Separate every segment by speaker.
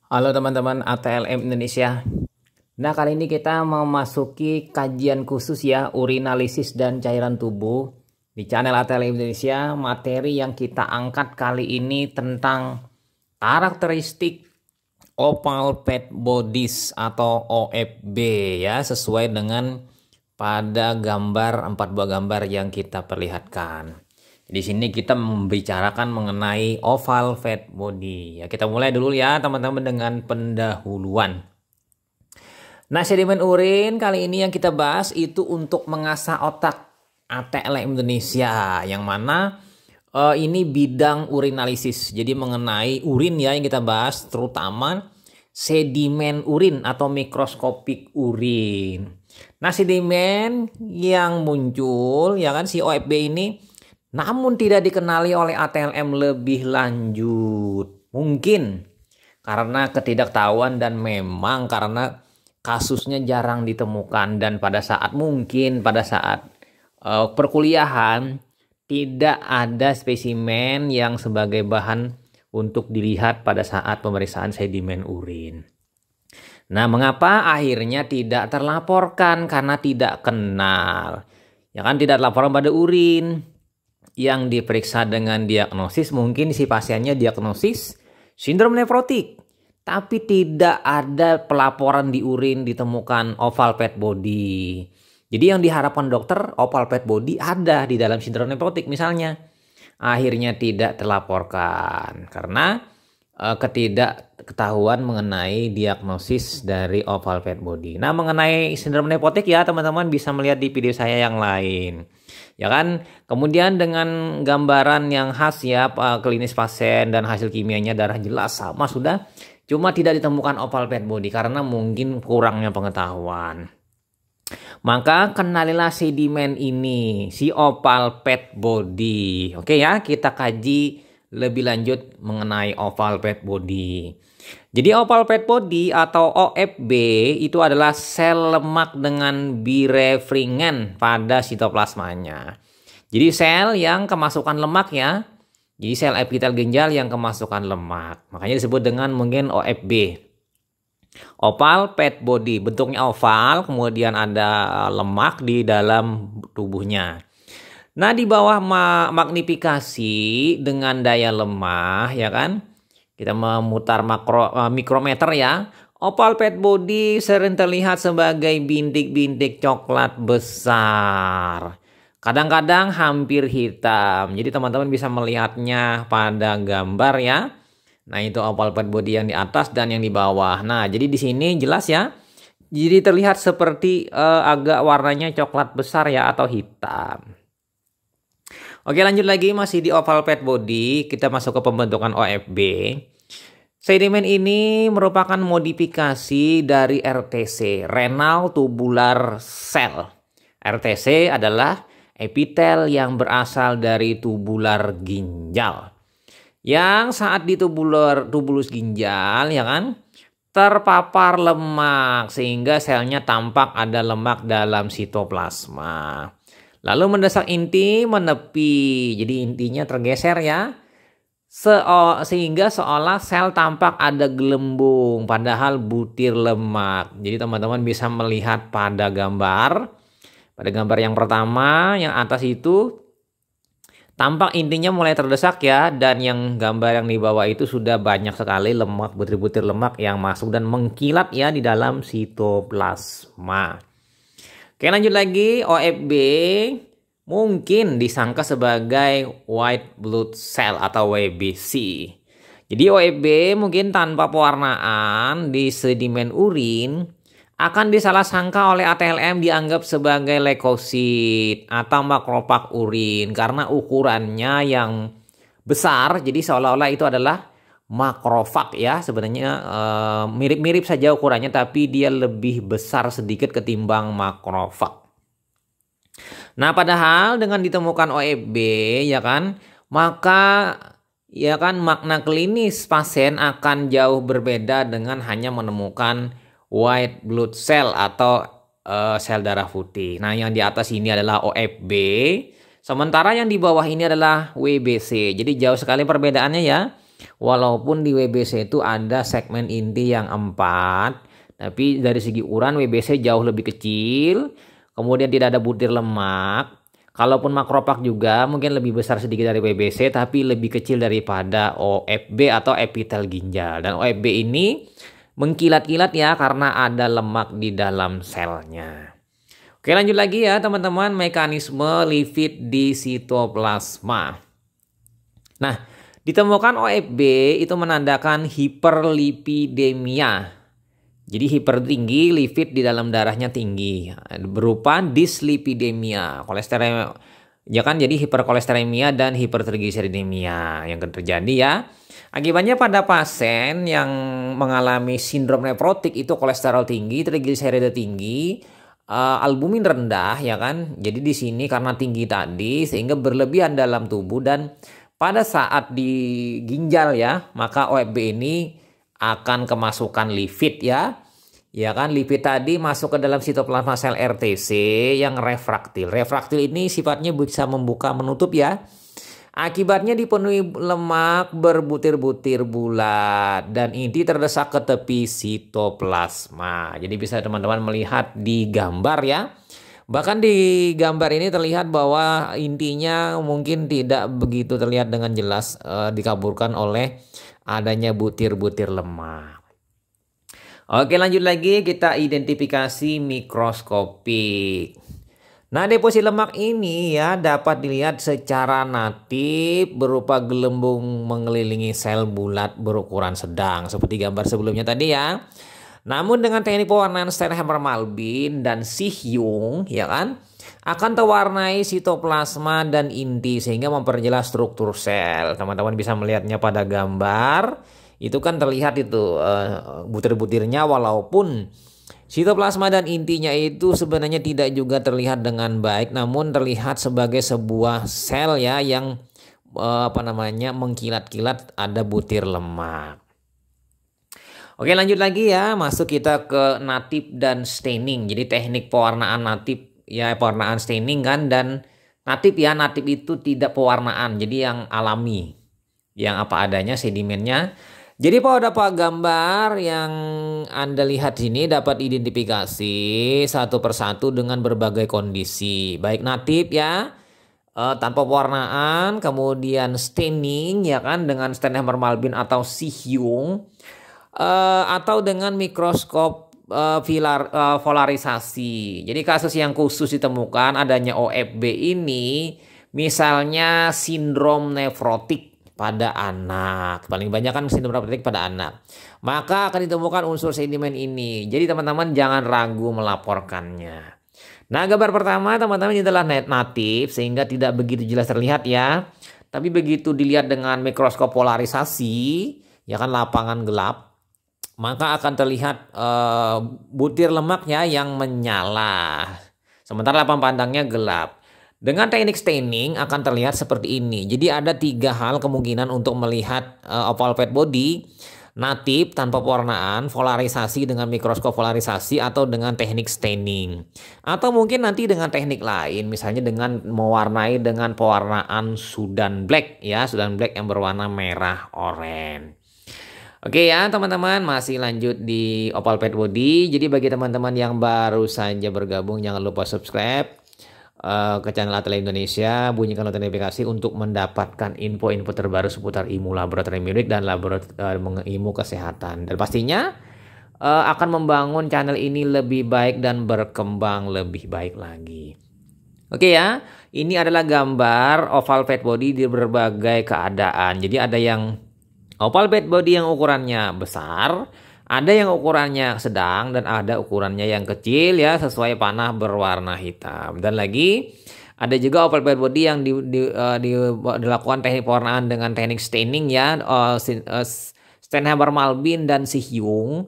Speaker 1: Halo teman-teman ATLM Indonesia. Nah, kali ini kita memasuki kajian khusus ya, urinalisis dan cairan tubuh. Di channel ATLM Indonesia, materi yang kita angkat kali ini tentang karakteristik oval fat bodies atau OFB ya, sesuai dengan pada gambar 4 buah gambar yang kita perlihatkan. Di sini kita membicarakan mengenai oval fat body. Ya, kita mulai dulu ya teman-teman dengan pendahuluan. Nah, sedimen urin kali ini yang kita bahas itu untuk mengasah otak ATLM Indonesia, yang mana ini bidang urinalisis. Jadi mengenai urin ya yang kita bahas, terutama sedimen urin atau mikroskopik urin. Nah, sedimen yang muncul ya kan si OFB ini namun tidak dikenali oleh ATLM lebih lanjut. Mungkin karena ketidaktahuan dan memang karena kasusnya jarang ditemukan, dan pada saat perkuliahan tidak ada spesimen yang sebagai bahan untuk dilihat pada saat pemeriksaan sedimen urin. Nah, mengapa akhirnya tidak terlaporkan? Karena tidak kenal. Ya kan, tidak laporan pada urin yang diperiksa dengan diagnosis, mungkin si pasiennya diagnosis sindrom nefrotik, tapi tidak ada pelaporan di urin ditemukan oval fat body. Jadi yang diharapkan dokter oval fat body ada di dalam sindrom nefrotik misalnya, akhirnya tidak terlaporkan karena ketidakketahuan mengenai diagnosis dari oval fat body. Nah, mengenai sindrom nefrotik ya teman-teman bisa melihat di video saya yang lain. Ya kan, kemudian dengan gambaran yang khas ya, klinis pasien dan hasil kimianya darah jelas sama sudah, cuma tidak ditemukan oval fat body karena mungkin kurangnya pengetahuan. Maka kenalilah sedimen ini, si oval fat body. Oke ya, kita kaji lebih lanjut mengenai oval fat body. Jadi oval fat body atau OFB itu adalah sel lemak dengan birefringen pada sitoplasmanya. Jadi sel yang kemasukan lemak ya. Jadi sel epitel ginjal yang kemasukan lemak. Makanya disebut dengan mungkin OFB. Oval fat body, bentuknya oval, kemudian ada lemak di dalam tubuhnya. Nah, di bawah magnifikasi dengan daya lemah ya kan. Kita memutar mikrometer ya. Oval fat body sering terlihat sebagai bintik-bintik coklat besar. Kadang-kadang hampir hitam. Jadi teman-teman bisa melihatnya pada gambar ya. Nah, itu oval fat body yang di atas dan yang di bawah. Nah, jadi di sini jelas ya. Jadi terlihat seperti agak warnanya coklat besar ya atau hitam. Oke, lanjut lagi masih di oval fat body, kita masuk ke pembentukan OFB. Sedimen ini merupakan modifikasi dari RTC, renal tubular cell. RTC adalah epitel yang berasal dari tubular ginjal. Yang saat di tubulus ginjal ya kan terpapar lemak sehingga selnya tampak ada lemak dalam sitoplasma. Lalu mendesak inti menepi, jadi intinya tergeser ya, sehingga seolah sel tampak ada gelembung, padahal butir lemak. Jadi teman-teman bisa melihat pada gambar yang pertama, yang atas itu tampak intinya mulai terdesak ya, dan yang gambar yang di bawah itu sudah banyak sekali lemak, butir-butir lemak yang masuk dan mengkilat ya di dalam sitoplasma. Oke, lanjut lagi. OFB mungkin disangka sebagai white blood cell atau WBC. Jadi OFB mungkin tanpa pewarnaan di sedimen urin akan disalah sangka oleh ATLM dianggap sebagai leukosit atau makrofag urin karena ukurannya yang besar. Jadi seolah-olah itu adalah makrofag ya, sebenarnya mirip-mirip saja ukurannya, tapi dia lebih besar sedikit ketimbang makrofag. Nah, padahal dengan ditemukan OFB ya kan, maka ya kan makna klinis pasien akan jauh berbeda dengan hanya menemukan white blood cell atau sel darah putih. Nah, yang di atas ini adalah OFB, sementara yang di bawah ini adalah WBC. Jadi jauh sekali perbedaannya ya. Walaupun di WBC itu ada segmen inti yang 4, tapi dari segi ukuran WBC jauh lebih kecil. Kemudian tidak ada butir lemak. Kalaupun makropak juga mungkin lebih besar sedikit dari WBC, tapi lebih kecil daripada OFB atau epitel ginjal. Dan OFB ini mengkilat-kilat ya karena ada lemak di dalam selnya. Oke, lanjut lagi ya teman-teman, mekanisme lipid di sitoplasma. Nah, ditemukan OFB itu menandakan hiperlipidemia. Jadi hiper tinggi, lipid di dalam darahnya tinggi, berupa dislipidemia, kolesterol ya kan, jadi hiperkolesteremia dan hipertrigliseridemia yang terjadi ya. Akibatnya pada pasien yang mengalami sindrom nefrotik itu kolesterol tinggi, trigliserida tinggi, albumin rendah ya kan. Jadi di sini karena tinggi tadi sehingga berlebihan dalam tubuh, dan pada saat di ginjal ya, maka OFB ini akan kemasukan lipid ya. Ya kan, lipid tadi masuk ke dalam sitoplasma sel RTC yang refraktil. Refraktil ini sifatnya bisa membuka menutup ya. Akibatnya dipenuhi lemak berbutir-butir bulat dan inti terdesak ke tepi sitoplasma. Jadi bisa teman-teman melihat di gambar ya. Bahkan di gambar ini terlihat bahwa intinya mungkin tidak begitu terlihat dengan jelas, dikaburkan oleh adanya butir-butir lemak. Oke, lanjut lagi, kita identifikasi mikroskopik. Nah, deposit lemak ini ya dapat dilihat secara natif berupa gelembung mengelilingi sel bulat berukuran sedang seperti gambar sebelumnya tadi ya. Namun dengan teknik pewarnaan Sternheimer-Malbin dan Si-Hyung ya kan, akan terwarnai sitoplasma dan inti sehingga memperjelas struktur sel. Teman-teman bisa melihatnya pada gambar. Itu kan terlihat itu butir-butirnya, walaupun sitoplasma dan intinya itu sebenarnya tidak juga terlihat dengan baik, namun terlihat sebagai sebuah sel ya yang mengkilat-kilat, ada butir lemak. Oke, lanjut lagi ya, masuk kita ke natif dan staining. Jadi teknik pewarnaan natif ya, pewarnaan staining kan, dan natif ya, natif itu tidak pewarnaan, jadi yang alami, yang apa adanya sedimennya. Jadi pada gambar yang Anda lihat sini dapat identifikasi satu persatu dengan berbagai kondisi, baik natif ya, tanpa pewarnaan, kemudian staining ya kan dengan Sternheimer-Malbin atau Si-Hyung, atau dengan mikroskop polarisasi. Jadi kasus yang khusus ditemukan adanya OFB ini, misalnya sindrom nefrotik pada anak. Paling banyak kan sindrom nefrotik pada anak. Maka akan ditemukan unsur sedimen ini. Jadi teman-teman jangan ragu melaporkannya. Nah, gambar pertama teman-teman ini adalah natif sehingga tidak begitu jelas terlihat ya. Tapi begitu dilihat dengan mikroskop polarisasi, ya kan lapangan gelap, maka akan terlihat butir lemaknya yang menyala. Sementara lapangan pandangnya gelap. Dengan teknik staining akan terlihat seperti ini. Jadi ada 3 hal kemungkinan untuk melihat oval fat body. Natif tanpa pewarnaan, polarisasi dengan mikroskop polarisasi, atau dengan teknik staining. Atau mungkin nanti dengan teknik lain, misalnya dengan mewarnai dengan pewarnaan Sudan Black ya, Sudan Black yang berwarna merah oranye. Oke ya teman-teman, masih lanjut di oval fat body. Jadi bagi teman-teman yang baru saja bergabung, jangan lupa subscribe ke channel Atela Indonesia, bunyikan lonceng notifikasi untuk mendapatkan info-info terbaru seputar ilmu laboratorium klinik dan ilmu kesehatan. Dan pastinya akan membangun channel ini lebih baik dan berkembang lebih baik lagi. Oke ya, ini adalah gambar oval fat body di berbagai keadaan. Jadi ada yang oval fat body yang ukurannya besar, ada yang ukurannya sedang, dan ada ukurannya yang kecil ya, sesuai panah berwarna hitam. Dan lagi ada juga oval fat body yang dilakukan teknik pewarnaan dengan teknik staining ya, Sternheimer-Malbin dan Si-Hyung,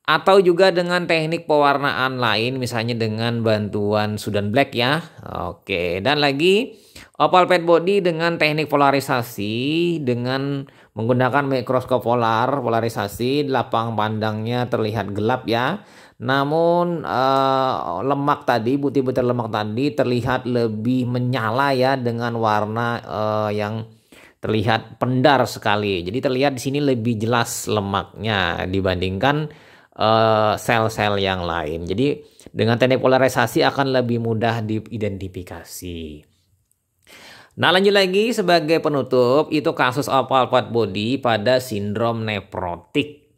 Speaker 1: atau juga dengan teknik pewarnaan lain misalnya dengan bantuan Sudan Black ya. Oke, dan lagi oval fat body dengan teknik polarisasi dengan menggunakan mikroskop polarisasi, lapang pandangnya terlihat gelap ya. Namun lemak tadi, butir-butir lemak tadi terlihat lebih menyala ya dengan warna yang terlihat pendar sekali. Jadi terlihat di sini lebih jelas lemaknya dibandingkan sel-sel yang lain. Jadi dengan teknik polarisasi akan lebih mudah diidentifikasi. Nah, lanjut lagi sebagai penutup, itu kasus oval fat body pada sindrom nefrotik.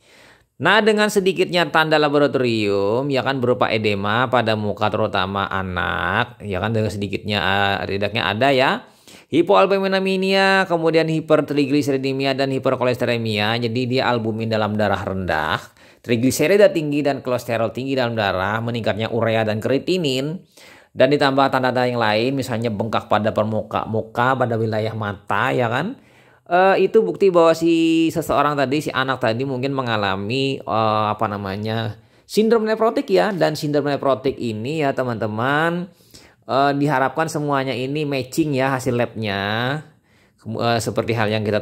Speaker 1: Nah, dengan sedikitnya tanda laboratorium, ya kan berupa edema pada muka terutama anak, ya kan dengan sedikitnya tidaknya ada ya, hipoalbuminemia, kemudian hipertrigliseridemia dan hiperkolesteremia. Jadi dia albumin dalam darah rendah, trigliserida tinggi dan kolesterol tinggi dalam darah, meningkatnya urea dan kreatinin. Dan ditambah tanda-tanda yang lain, misalnya bengkak pada permukaan muka, pada wilayah mata, ya kan. Itu bukti bahwa si seseorang tadi, si anak tadi mungkin mengalami sindrom nefrotik ya. Dan sindrom nefrotik ini ya teman-teman, diharapkan semuanya ini matching ya hasil labnya, seperti hal yang kita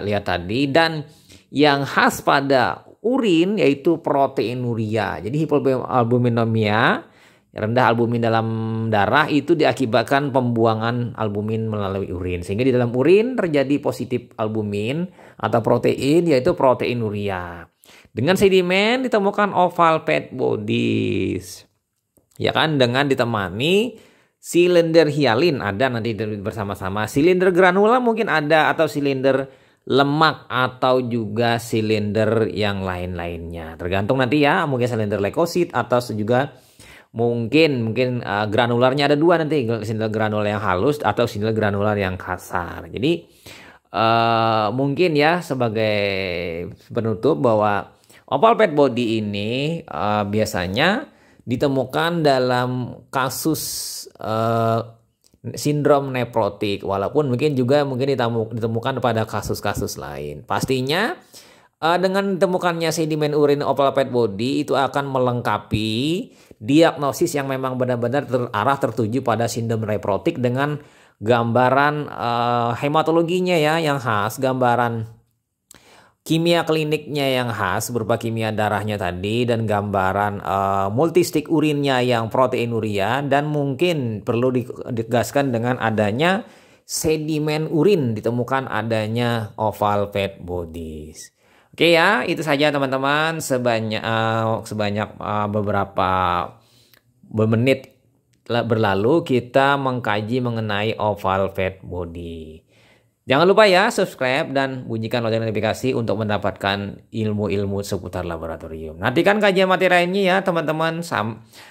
Speaker 1: lihat tadi. Dan yang khas pada urin yaitu proteinuria. Jadi hipoalbuminemia, rendah albumin dalam darah itu diakibatkan pembuangan albumin melalui urin. Sehingga di dalam urin terjadi positif albumin atau protein yaitu proteinuria. Dengan sedimen ditemukan oval fat bodies. Ya kan, dengan ditemani silinder hialin ada nanti bersama-sama. Silinder granula mungkin ada, atau silinder lemak, atau juga silinder yang lain-lainnya. Tergantung nanti ya, mungkin silinder leukosit atau juga mungkin granularnya ada dua nanti, silinder granular yang halus atau silinder granular yang kasar. Jadi mungkin ya sebagai penutup bahwa oval fat body ini biasanya ditemukan dalam kasus sindrom nefrotik, walaupun mungkin ditemukan pada kasus-kasus lain. Pastinya dengan ditemukannya sedimen urin oval fat body itu akan melengkapi diagnosis yang memang benar-benar tertuju pada sindrom nefrotik dengan gambaran hematologinya ya yang khas, gambaran kimia kliniknya yang khas berupa kimia darahnya tadi, dan gambaran multistik urinnya yang proteinuria, dan mungkin perlu ditegaskan dengan adanya sedimen urin ditemukan adanya oval fat bodies. Oke ya, itu saja teman-teman, sebanyak beberapa menit berlalu kita mengkaji mengenai oval fat body. Jangan lupa ya subscribe dan bunyikan lonceng notifikasi untuk mendapatkan ilmu-ilmu seputar laboratorium. Nantikan kajian materi lainnya ya teman-teman.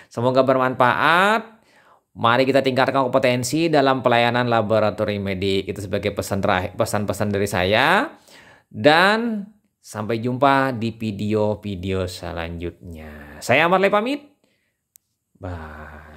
Speaker 1: Semoga bermanfaat. Mari kita tingkatkan kompetensi dalam pelayanan laboratorium medik. Itu sebagai pesan-pesan dari saya. Dan sampai jumpa di video-video selanjutnya. Saya Marley pamit. Bye.